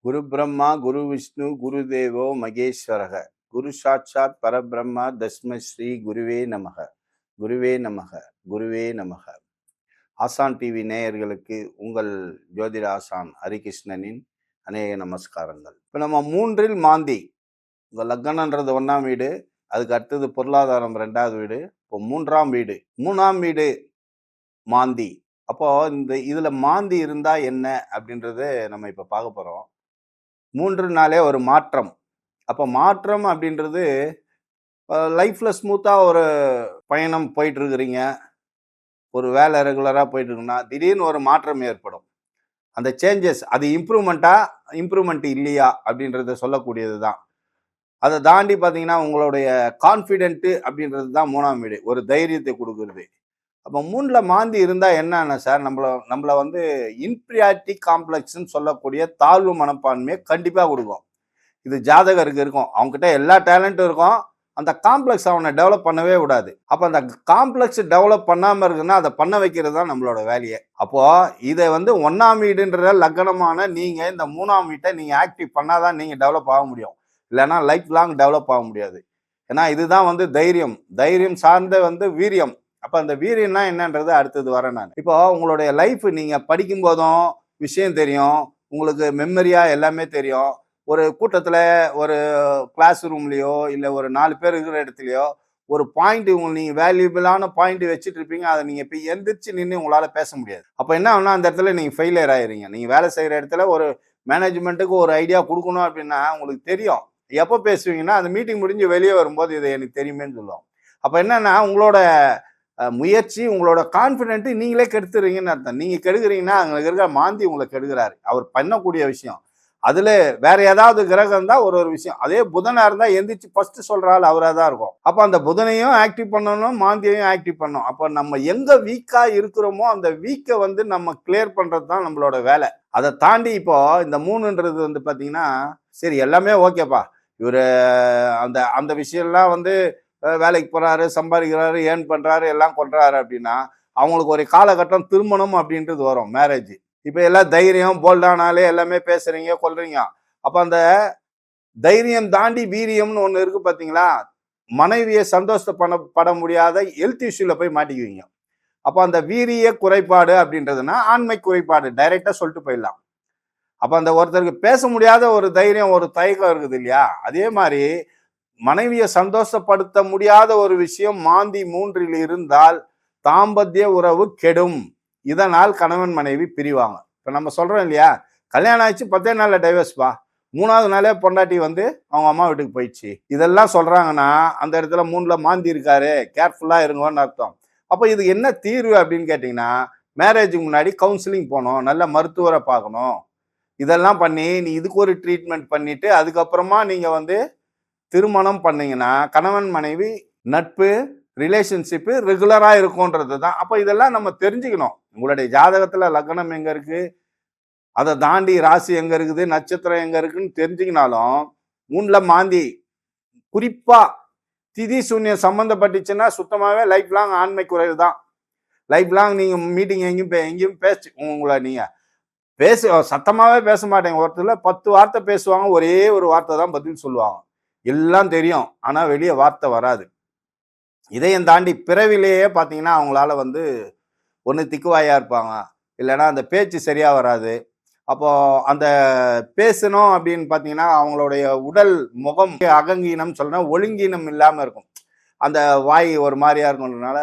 குரு பிரம்மா குரு விஷ்ணு குரு தேவோ மகேஸ்வரக குரு சாட்சாத் பரபிரம்மா தஸ்மை ஸ்ரீ குருவே நமக குருவே நமக குருவே நமக. ஆசான் டிவி நேயர்களுக்கு உங்கள் ஜோதிட ஆசான் ஹரிகிருஷ்ணனின் அநேக நமஸ்காரங்கள். இப்போ நம்ம மூன்றில் மாந்தி, இந்த லக்னன்றது 1ஆம் வீடு, அதுக்கு அடுத்தது பொருளாதாரம் 2வது வீடு, இப்போ 3ஆம் வீடு. 3ஆம் வீடு மாந்தி. அப்போ இதுல மாந்தி இருந்தா என்ன அப்படின்றத நம்ம இப்ப பார்க்க போறோம். 3 நாளே ஒரு மாற்றம். அப்போ மாற்றம் அப்படின்றது லைஃப்ல ஸ்மூத்தா ஒரு பயணம் போயிட்டு இருக்கிறீங்க, ஒரு வேலை ரெகுலரா போயிட்டு இருக்குன்னா திடீர்னு ஒரு மாற்றம் ஏற்படும். அந்த சேஞ்சஸ் அது இம்ப்ரூவ்மெண்ட் இல்லையா அப்படின்றத சொல்லக்கூடியது தான். அதை தாண்டி பார்த்தீங்கன்னா உங்களுடைய கான்ஃபிடென்ட்டு அப்படின்றது தான் 3ஆம் வீடு, ஒரு தைரியத்தை கொடுக்குறது. அப்போ 3ல மாந்தி இருந்தால் என்னன்னா சார், நம்மளை வந்து இன்ஃபீரியாரிட்டி காம்ப்ளெக்ஸ்ன்னு சொல்லக்கூடிய தாழ்வு மனப்பான்மையை கண்டிப்பாக கொடுக்கும். இது ஜாதகருக்கு இருக்கும். அவங்ககிட்ட எல்லா டேலண்ட்டும் இருக்கும், அந்த காம்ப்ளெக்ஸ் அவனை டெவலப் பண்ணவே விடாது. அப்போ அந்த காம்ப்ளெக்ஸ் டெவலப் பண்ணாமல் இருக்குன்னா அதை பண்ண வைக்கிறது தான் நம்மளோட வேலையை. அப்போ இதை வந்து 1ஆம் வீடுன்ற லக்னமான நீங்க இந்த 3ஆம் வீட்டை நீங்க ஆக்டிவ் பண்ணாதான் நீங்க டெவலப் ஆக முடியும். இல்லைன்னா லைஃப் லாங் டெவலப் ஆக முடியாது. ஏன்னா இதுதான் வந்து தைரியம் சார்ந்த வந்து வீரியம். அப்போ அந்த வீரியம்னா என்னன்றது அடுத்தது வரேன் நான். இப்போ உங்களுடைய லைஃப் நீங்க படிக்கும் போதும் விஷயம் தெரியும், உங்களுக்கு மெமரியா எல்லாமே தெரியும். ஒரு கூட்டத்தில், ஒரு கிளாஸ் ரூம்லேயோ இல்லை ஒரு 4 பேர் இருக்கிற இடத்துலையோ ஒரு பாயிண்ட் நீங்கள் வேல்யூபிளான பாயிண்ட் வச்சுட்டு இருப்பீங்க. அதை நீங்கள் இப்போ எந்திரிச்சு நின்று உங்களால் பேச முடியாது. அப்போ என்ன ஆகுனா அந்த இடத்துல நீங்கள் ஃபெயிலியர் ஆயிடுறீங்க. நீங்கள் வேலை செய்கிற இடத்துல ஒரு மேனேஜ்மெண்ட்டுக்கு ஒரு ஐடியா கொடுக்கணும் அப்படின்னா உங்களுக்கு தெரியும். எப்போ பேசுவீங்கன்னா அந்த மீட்டிங் முடிஞ்சு வெளியே வரும்போது இதை எனக்கு தெரியுமேன்னு சொல்லுவோம். அப்போ என்னன்னா உங்களோட முயற்சி, உங்களோட கான்ஃபிடென்ட் நீங்களே கெடுத்துறீங்கன்னு அர்த்தம். நீங்கள் கெடுக்குறீங்கன்னா அங்கே இருக்கிற மாந்தி உங்களை கெடுக்கிறாரு. அவர் பண்ணக்கூடிய விஷயம் அதுல வேற ஏதாவது கிரகம் இருந்தா ஒரு விஷயம். அதே புதனா இருந்தா எந்திரிச்சு ஃபர்ஸ்ட் சொல்ற ஆள் அவராக தான் இருக்கும். அப்ப அந்த புதனையும் ஆக்டிவ் பண்ணணும், மாந்தியையும் ஆக்டிவ் பண்ணணும். அப்ப நம்ம எங்க வீக்கா இருக்கிறோமோ அந்த வீக்கை வந்து நம்ம கிளியர் பண்றது தான் நம்மளோட வேலை. அதை தாண்டி இப்போ இந்த 3ன்றது வந்து பாத்தீங்கன்னா சரி எல்லாமே ஓகேப்பா, இவரு அந்த அந்த விஷயம்லாம் வந்து வேலைக்கு போறாரு, சம்பாதிக்கிறாரு, ஏர்ன் பண்றாரு, எல்லாம் கொள்றாரு அப்படின்னா அவங்களுக்கு ஒரு காலகட்டம் திருமணம் அப்படின்றது வரும், மேரேஜ். இப்ப எல்லாம் தைரியம் போல்டானாலே எல்லாமே பேசுறீங்க, கொல்றீங்க. அப்ப அந்த தைரியம் தாண்டி வீரியம்னு ஒண்ணு இருக்கு பாத்தீங்களா? மனைவியை சந்தோஷப்பட முடியாத ஹெல்த் இஷ்யூல போய் மாட்டிக்குவீங்க. அப்ப அந்த வீரிய குறைபாடு அப்படின்றதுன்னா ஆண்மை குறைபாடு, டைரக்டா சொல்லிட்டு போயிடலாம். அப்ப அந்த ஒருத்தருக்கு பேச முடியாத ஒரு தைரியம், ஒரு தயக்கம் இருக்குது இல்லையா? அதே மாதிரி மனைவியை சந்தோஷப்படுத்த முடியாத ஒரு விஷயம் மாந்தி 3ல் இருந்தால் தாம்பத்திய உறவு கெடும். இதனால் கணவன் மனைவி பிரிவாங்க. இப்போ நம்ம சொல்றோம் இல்லையா, கல்யாணம் ஆயிடுச்சு 10 நாள்ல டைவர்ஸ்பா, 3வது நாளே பொண்டாட்டி வந்து அவங்க அம்மா வீட்டுக்கு போயிடுச்சு, இதெல்லாம் சொல்றாங்கன்னா அந்த இடத்துல 3ல மாந்தி இருக்காரு, கேர்ஃபுல்லா இருங்கன்னு அர்த்தம். அப்போ இது என்ன தீர்வு அப்படின்னு கேட்டீங்கன்னா, மேரேஜுக்கு முன்னாடி கவுன்சிலிங் போகணும், நல்ல மருத்துவரை பார்க்கணும். இதெல்லாம் பண்ணி நீ இதுக்கு ஒரு ட்ரீட்மெண்ட் பண்ணிட்டு அதுக்கப்புறமா நீங்க வந்து திருமணம் பண்ணீங்கன்னா கணவன் மனைவி நட்பு, ரிலேஷன்ஷிப்பு ரெகுலரா இருக்கும்ன்றது தான். அப்போ இதெல்லாம் நம்ம தெரிஞ்சுக்கணும். உங்களுடைய ஜாதகத்துல லக்னம் எங்க இருக்கு, அதை தாண்டி ராசி எங்க இருக்குது, நட்சத்திரம் எங்க இருக்குன்னு தெரிஞ்சுக்கினாலும் 3ல மாந்தி, குறிப்பா திதி சூன்யம் சம்பந்தப்பட்டுச்சுன்னா சுத்தமாவே லைஃப் லாங் ஆண்மை குறைவு தான். லைஃப் லாங் நீங்க மீட்டிங் எங்கேயும் பேசி உங்களை நீங்க சத்தமாவே பேச மாட்டேங்க. ஒருத்தர் 10 வார்த்தை பேசுவாங்க, ஒரே ஒரு வார்த்தை தான் பதில் சொல்லுவாங்க. எல்லாம் தெரியும், ஆனா வெளியே வார்த்தை வராது. இதையும் தாண்டி பிறவிலேயே பார்த்தீங்கன்னா அவங்களால வந்து ஒன்று திக்குவாயா இருப்பாங்க, இல்லைன்னா அந்த பேச்சு சரியா வராது. அப்போ அந்த பேசணும் அப்படின்னு பார்த்தீங்கன்னா அவங்களுடைய உடல் முகம் அகங்கீனம் சொல்றேன், ஒழுங்கீனம் இல்லாமல் இருக்கும். அந்த வாய் ஒரு மாதிரியா இருக்கும்ன்றதுனால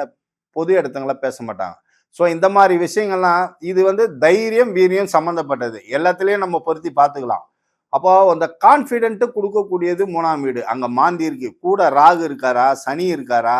பொது இடத்துங்கள பேச மாட்டாங்க. ஸோ இந்த மாதிரி விஷயங்கள்லாம் இது வந்து தைரியம் வீரியம் சம்மந்தப்பட்டது, எல்லாத்துலேயும் நம்ம பொருத்தி பார்த்துக்கலாம். அப்போ அந்த கான்ஃபிடென்ட்டு கொடுக்கக்கூடியது 3ஆம் வீடு. அங்க மாந்தி இருக்கு, கூட ராகு இருக்காரா, சனி இருக்காரா,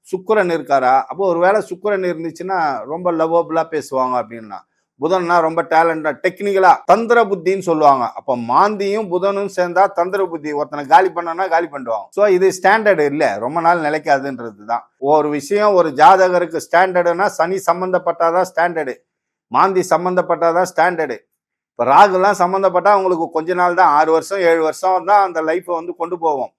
சுக்கிரன் இருக்காரா? அப்போ ஒருவேளை சுக்கிரன் இருந்துச்சுன்னா ரொம்ப லவ்வபிளா பேசுவாங்க அப்படின்னா, புதன்னா ரொம்ப டேலண்டா டெக்னிக்கலா தந்திர புத்தின்னு சொல்லுவாங்க. அப்போ மாந்தியும் புதனும் சேர்ந்தா தந்திர புத்தி, ஒருத்தனை காலி பண்ணனா காலி பண்ணுவாங்க. ஸோ இது ஸ்டாண்டர்டு இல்லை, ரொம்ப நாள் நிலைக்காதுன்றது தான் ஒரு விஷயம். ஒரு ஜாதகருக்கு ஸ்டாண்டர்டுனா சனி சம்பந்தப்பட்டாதான் ஸ்டாண்டர்டு, மாந்தி சம்பந்தப்பட்டாதான் ஸ்டாண்டர்டு. இப்போ ராகுலாம் சம்மந்தப்பட்டா அவங்களுக்கு கொஞ்ச நாள் தான், 6 வருஷம் 7 வருஷம் தான் அந்த லைஃப்பை வந்து கொண்டு போவோம்.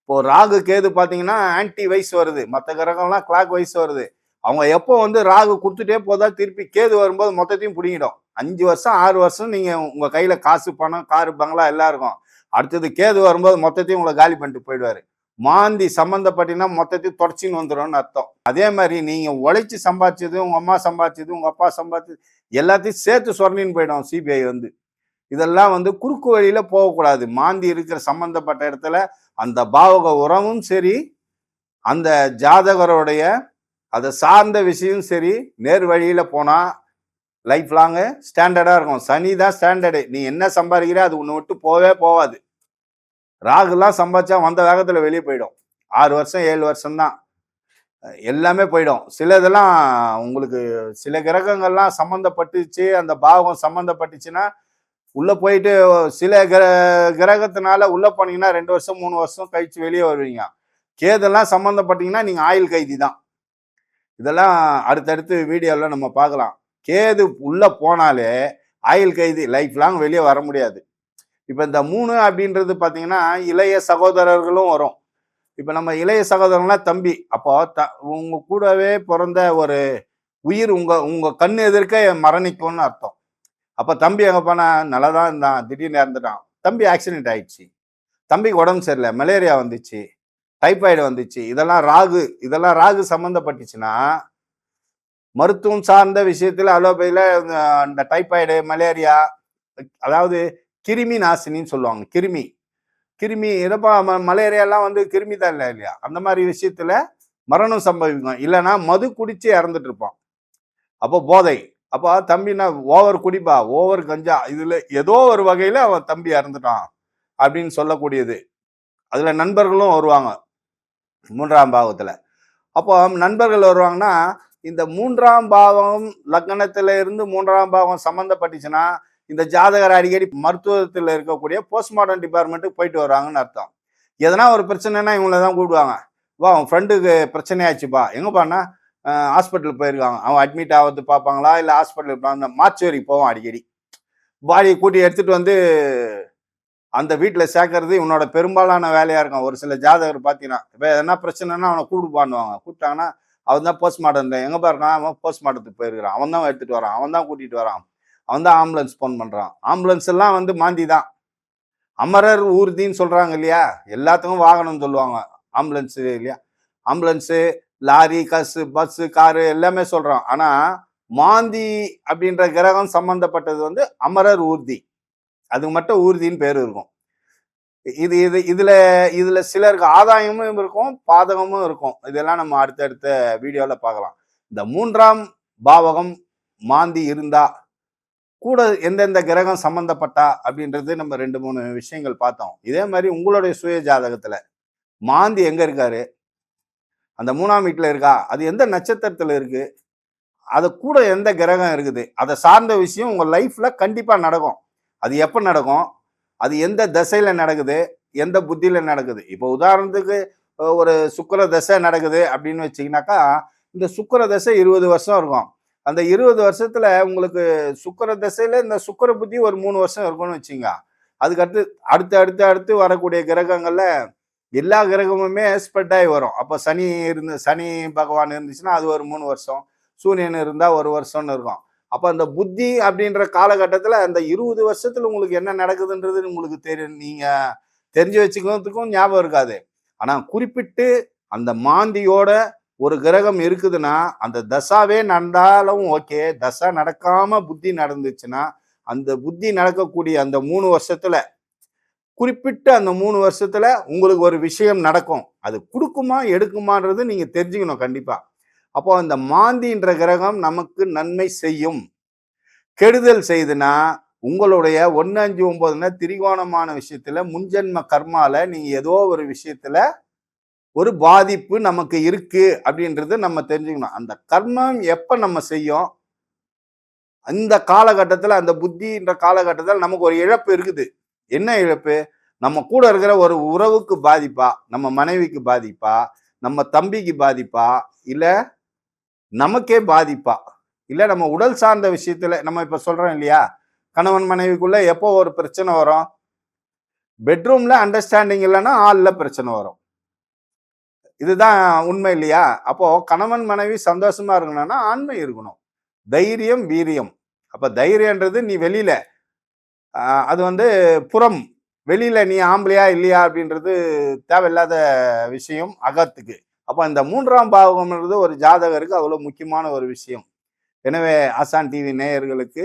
இப்போ ராகு கேது பார்த்தீங்கன்னா ஆன்டி வைஸ் வருது, மற்ற கிரகம்லாம் கிளாக் வைஸ் வருது. அவங்க எப்போ வந்து ராகு கொடுத்துட்டே போதா திருப்பி கேது வரும்போது மொத்தத்தையும் பிடிங்கிடும். 5 வருஷம் 6 வருஷம் நீங்க உங்க கையில காசு பணம் காரு பங்களா எல்லாம் இருக்கும். அடுத்தது கேது வரும்போது மொத்தத்தையும் உங்களை காலி பண்ணிட்டு போயிடுவாரு. மாந்தி சம்பந்தப்பட்டினா மொத்தத்தையும் தொடச்சின்னு வந்துடும்னு அர்த்தம். அதே மாதிரி நீங்க உழைச்சி சம்பாதிச்சது, உங்க அம்மா சம்பாதிச்சது, உங்க அப்பா சம்பாதிச்சது எல்லாத்தையும் சேர்த்து சொரணின்னு போயிடும் சிபிஐ வந்து. இதெல்லாம் வந்து குறுக்கு வழியில போகக்கூடாது. மாந்தி இருக்கிற சம்பந்தப்பட்ட இடத்துல அந்த பாவக உறவும் சரி, அந்த ஜாதகருடைய அதை சார்ந்த விஷயம் சரி, நேர் வழியில போனா லைஃப் லாங்கு ஸ்டாண்டர்டா இருக்கும். சனி தான் ஸ்டாண்டர்டு. நீ என்ன சம்பாதிக்கிற அது ஒன்று விட்டு போவே போவாது. ராகுலாம் சம்பாதிச்சா வந்த வேகத்துல வெளியே போயிடும். 6 வருஷம் 7 வருஷம் தான் எல்லாமே போயிடும். சில இதெல்லாம் உங்களுக்கு சில கிரகங்கள்லாம் சம்மந்தப்பட்டுச்சு, அந்த பாவம் சம்மந்தப்பட்டுச்சுன்னா உள்ள போயிட்டு சில கிரகத்தினால உள்ள போனீங்கன்னா 2 வருஷம் 3 வருஷம் கழிச்சு வெளியே வருவீங்க. கேதெல்லாம் சம்மந்தப்பட்டீங்கன்னா நீங்க ஆயுள் கைதி தான். இதெல்லாம் அடுத்தடுத்து வீடியோவில் நம்ம பார்க்கலாம். கேது உள்ள போனாலே ஆயுள் கைதி, லைஃப் லாங் வெளியே வர முடியாது. இப்போ இந்த 3 அப்படின்றது பார்த்தீங்கன்னா இளைய சகோதரர்களும் வரும். இப்போ நம்ம இளைய சகோதரங்களாம் தம்பி, அப்போ உங்க கூடவே பிறந்த ஒரு உயிர் உங்க கண்ணு எதிர்க்க மரணிக்கும்னு அர்த்தம். அப்போ தம்பி எங்கே போனா நல்லா தான் இருந்தான், திடீர்னு இறந்துட்டான். தம்பி ஆக்சிடென்ட் ஆயிடுச்சு, தம்பிக்கு உடம்பு சரியில்லை, மலேரியா வந்துச்சு, டைபாய்டு வந்துச்சு. இதெல்லாம் ராகு சம்மந்தப்பட்டுச்சுன்னா மருத்துவம் சார்ந்த விஷயத்துல அலோபதியில இந்த டைபாய்டு மலேரியா, அதாவது கிருமி நாசினின்னு சொல்லுவாங்க. கிருமி இதப்பா மலேரியாலாம் வந்து கிருமி தான் இல்லையா, அந்த மாதிரி விஷயத்துல மரணம் சம்பவிக்கும். இல்லைன்னா மது குடிச்சு இறந்துட்டு இருப்பான். அப்போ போதை, அப்போ தம்பினா ஓவர் குடிப்பா, ஓவர் கஞ்சா, இதுல ஏதோ ஒரு வகையில அவன் தம்பி இறந்துட்டான் அப்படின்னு சொல்லக்கூடியது. அதுல நண்பர்களும் வருவாங்க 3ஆம் பாவத்துல. அப்போ நண்பர்கள் வருவாங்கன்னா இந்த 3ஆம் பாவம் லக்னத்துல இருந்து 3ஆம் பாவம் சம்மந்தப்பட்டுச்சுன்னா இந்த ஜாதகர் அடிக்கடி மருத்துவத்தில் இருக்கக்கூடிய போஸ்ட்மார்ட்டம் டிபார்ட்மெண்ட்டுக்கு போயிட்டு வர்றாங்கன்னு அர்த்தம். எதனா ஒரு பிரச்சனைனா இவங்கள தான் கூப்பிடுவாங்க. வா அவன் ஃப்ரெண்டுக்கு பிரச்சனையாச்சுப்பா, எங்கப்பான்னா ஹாஸ்பிட்டல் போயிருக்காங்க, அவன் அட்மிட் ஆகிறது பார்ப்பாங்களா, இல்லை ஹாஸ்பிட்டல் அந்த மார்ச்சுவரி போவான் அடிக்கடி. பாடியை கூட்டி எடுத்துட்டு வந்து அந்த வீட்டில் சேர்க்கறது இவனோட பெரும்பாலான வேலையா இருக்கும். ஒரு சில ஜாதகர் பார்த்தீங்கன்னா இப்போ எதனா பிரச்சனைனா அவனை கூப்பிடுவானுவாங்க. கூப்பிட்டாங்கன்னா அவன் தான் போஸ்ட்மார்ட்டம், எங்கே பாருக்கான், அவன் போஸ்ட்மார்ட்டத்துக்கு போயிருக்கிறான், அவன் தான் எடுத்துட்டு வரான், அவன் தான் கூட்டிட்டு வரான், அவன் தான் ஆம்புலன்ஸ் ஃபோன் பண்றான். ஆம்புலன்ஸ் எல்லாம் வந்து மாந்தி தான். அமரர் ஊர்தின்னு சொல்றாங்க இல்லையா, எல்லாத்துக்கும் வாகனம் சொல்லுவாங்க ஆம்புலன்ஸ் இல்லையா. ஆம்புலன்ஸு, லாரி, பஸ், காரு எல்லாமே சொல்றோம். ஆனா மாந்தி அப்படின்ற கிரகம் சம்பந்தப்பட்டது வந்து அமரர் ஊர்தி, அதுக்கு மட்டும் ஊர்தின்னு பேர் இருக்கும். இதுல சிலருக்கு ஆதாயமும் இருக்கும், பாதகமும் இருக்கும். இதெல்லாம் நம்ம அடுத்தடுத்த வீடியோல பார்க்கலாம். இந்த 3ஆம் பாவகம் மாந்தி இருந்தா கூட எந்தெந்த கிரகம் சம்பந்தப்பட்டா அப்படின்றது நம்ம 2-3 விஷயங்கள் பார்த்தோம். இதே மாதிரி உங்களுடைய சுய ஜாதகத்துல மாந்தி எங்க இருக்காரு, அந்த 3ஆம் வீட்டுல இருக்கா, அது எந்த நட்சத்திரத்துல இருக்கு, அது கூட எந்த கிரகம் இருக்குது, அதை சார்ந்த விஷயம் உங்க லைஃப்ல கண்டிப்பா நடக்கும். அது எப்ப நடக்கும், அது எந்த திசையில நடக்குது, எந்த புத்தியில நடக்குது. இப்போ உதாரணத்துக்கு ஒரு சுக்கிர தசை நடக்குது அப்படின்னு வச்சீங்கன்னாக்கா, இந்த சுக்கிர தசை 20 வருஷம் இருக்கும். அந்த 20 வருஷத்துல உங்களுக்கு சுக்கிர தசையில இந்த சுக்கிர புத்தி ஒரு 3 வருஷம் இருக்கும்னு வச்சுங்க. அதுக்கு அடுத்து வரக்கூடிய கிரகங்கள்ல எல்லா கிரகமுமே ஸ்ப்ரெட் ஆகி வரும். அப்போ சனி பகவான் இருந்துச்சுன்னா அது ஒரு 3 வருஷம், சூரியன் இருந்தா 1 வருஷம்னு இருக்கும். அப்ப அந்த புத்தி அப்படின்ற காலகட்டத்துல அந்த 20 வருஷத்துல உங்களுக்கு என்ன நடக்குதுன்றது உங்களுக்கு நீங்க தெரிஞ்சு வச்சுக்கிறதுக்கும் ஞாபகம் இருக்காது. ஆனா குறிப்பிட்டு அந்த மாந்தியோட ஒரு கிரகம் இருக்குதுன்னா அந்த தசாவே நடந்தாலும் ஓகே, தசா நடக்காம புத்தி நடந்துச்சுன்னா அந்த புத்தி நடக்கக்கூடிய அந்த 3 வருஷத்துல குறிப்பிட்ட அந்த 3 வருஷத்துல உங்களுக்கு ஒரு விஷயம் நடக்கும். அது கொடுக்குமா எடுக்குமான்றது நீங்க தெரிஞ்சுக்கணும் கண்டிப்பா. அப்போ அந்த மாந்தின்ற கிரகம் நமக்கு நன்மை செய்யும், கெடுதல் செய்துன்னா உங்களுடைய 1, 5, 9 திரிகோணமான விஷயத்துல முன்ஜென்ம கர்மால நீங்க ஏதோ ஒரு விஷயத்துல ஒரு பாதிப்பு நமக்கு இருக்கு அப்படின்றது நம்ம தெரிஞ்சுக்கணும். அந்த கர்மம் எப்ப நம்ம செய்யும், அந்த காலகட்டத்துல அந்த புத்தின்ற காலகட்டத்தில் நமக்கு ஒரு இழப்பு இருக்குது. என்ன இழப்பு, நம்ம கூட இருக்கிற ஒரு உறவுக்கு பாதிப்பா, நம்ம மனைவிக்கு பாதிப்பா, நம்ம தம்பிக்கு பாதிப்பா, இல்ல நமக்கே பாதிப்பா, இல்ல நம்ம உடல் சார்ந்த விஷயத்துல நம்ம இப்ப சொல்றோம் இல்லையா, கணவன் மனைவிக்குள்ள எப்போ ஒரு பிரச்சனை வரும், பெட்ரூம்ல அண்டர்ஸ்டாண்டிங் இல்லைன்னா ஆள்ல பிரச்சனை வரும். இதுதான் உண்மை இல்லையா? அப்போ கணவன் மனைவி சந்தோஷமா இருக்கணும்னா ஆண்மை இருக்கணும். தைரியம், வீரியம். அப்ப தைரியன்றது நீ வெளியில அது வந்து புறம். வெளியில நீ ஆம்பளையா இல்லையா அப்படின்றது தேவையில்லாத விஷயம் அகத்துக்கு. அப்ப இந்த 3ஆம் பாவகம்ன்றது ஒரு ஜாதகருக்கு அவ்வளவு முக்கியமான ஒரு விஷயம். எனவே ஆசான் டிவி நேயர்களுக்கு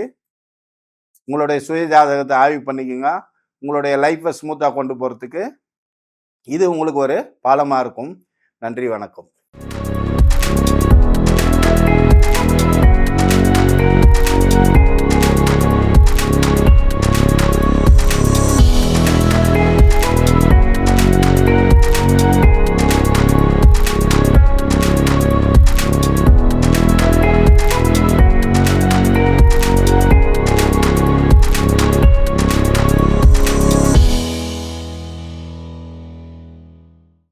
உங்களுடைய சுய ஜாதகத்தை ஆய்வு பண்ணிக்கோங்க. உங்களுடைய லைஃப்பை ஸ்மூத்தா கொண்டு போறதுக்கு இது உங்களுக்கு ஒரு பாலமா இருக்கும். நன்றி, வணக்கம்.